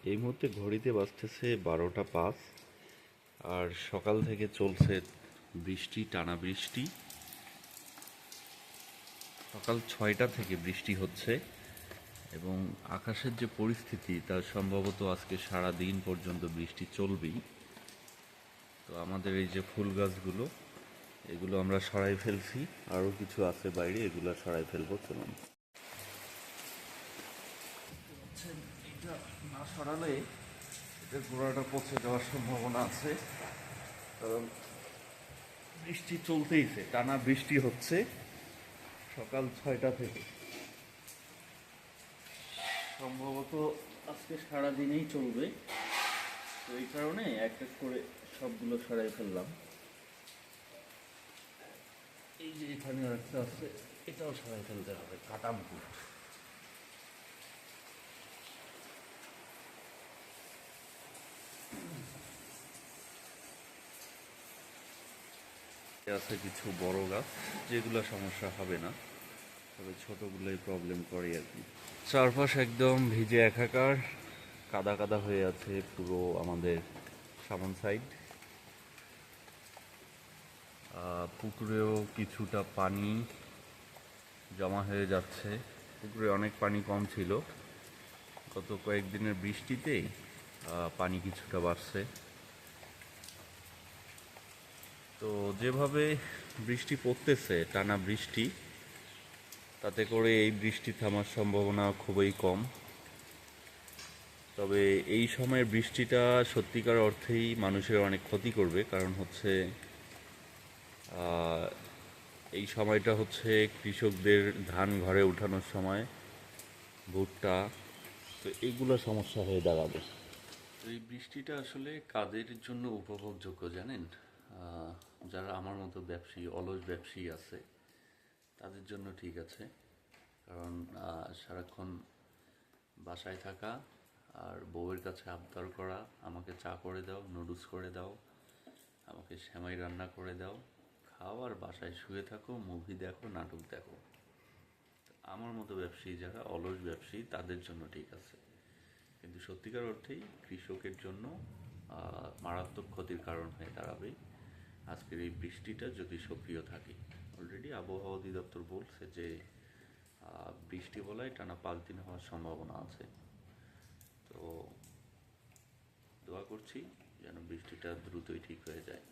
এই মুহূর্তে ঘড়িতে বাজতেছে 12টা 5। আর সকাল থেকে চলছে বৃষ্টি, টানা বৃষ্টি। সকাল 6টা থেকে বৃষ্টি হচ্ছে এবং আকাশের যে পরিস্থিতি তা সম্ভবত আজকে সারা দিন পর্যন্ত বৃষ্টি চলবেই। তো আমাদের এই যে ফুল গাছগুলো, এগুলো আমরা সরাই ফেলছি, আরও কিছু আছে বাইরে, এগুলো সরাই ফেলবো। চলুন, এটা না সরালে এটার গোড়াটা পচে যাওয়ার সম্ভাবনা আছে, কারণ বৃষ্টি চলতেইছে, টানা বৃষ্টি হচ্ছে সকাল 6টা থেকে। সম্ভবত আজকে সারাদিনেই চলবে। তো এই কারণে এক এক করে সবগুলো সরাই ফেললাম। এই যে এখানে একটা আছে, এটাও সরাই ফেলতে হবে, কাটা মুকুট। আছে কিছু বড় গাছ, যেগুলো সমস্যা হবে না, তবে ছোটগুলোই প্রবলেম করে আর কি। চারপাশ একদম ভিজে একাকার, কাদা কাদা হয়ে আছে পুরো আমাদের সামন সাইড। পুকুরেও কিছুটা পানি জমা হয়ে যাচ্ছে। পুকুরে অনেক পানি কম ছিল, গত কয়েকদিনের বৃষ্টিতে পানি কিছুটা বাড়ছে। তো যেভাবে বৃষ্টি পড়তেছে, টানা বৃষ্টি, তাতে করে এই বৃষ্টি থামার সম্ভাবনা খুবই কম। তবে এই সময়ের বৃষ্টিটা সত্যিকার অর্থেই মানুষের অনেক ক্ষতি করবে, কারণ হচ্ছে এই সময়টা হচ্ছে কৃষকদের ধান ঘরে উঠানোর সময়, ভুট্টা, তো এইগুলো সমস্যা হয়ে দাঁড়াবে। তো এই বৃষ্টিটা আসলে কাদের জন্য উপভোগযোগ্য জানেন? যারা আমার মতো ব্যবসায়ী, অলস ব্যবসায়ী আছে, তাদের জন্য ঠিক আছে। কারণ সারাক্ষণ বাসায় থাকা আর বউয়ের কাছে আবদার করা, আমাকে চা করে দাও, নুডলস করে দাও, আমাকে সেমাই রান্না করে দাও, খাও আর বাসায় শুয়ে থাকো, মুভি দেখো, নাটক দেখো। আমার মতো ব্যবসায়ী, যারা অলস ব্যবসায়ী, তাদের জন্য ঠিক আছে। কিন্তু সত্যিকার অর্থেই কৃষকের জন্য মারাত্মক ক্ষতির কারণ হয়ে দাঁড়াবে আজকের এই বৃষ্টিটা যদি সক্রিয় থাকে। অলরেডি আবহাওয়া অধিদপ্তর বলছে যে বৃষ্টি বলায় টানা 5 দিন হওয়ার সম্ভাবনা আছে। তো দোয়া করছি যেন বৃষ্টিটা দ্রুতই ঠিক হয়ে যায়।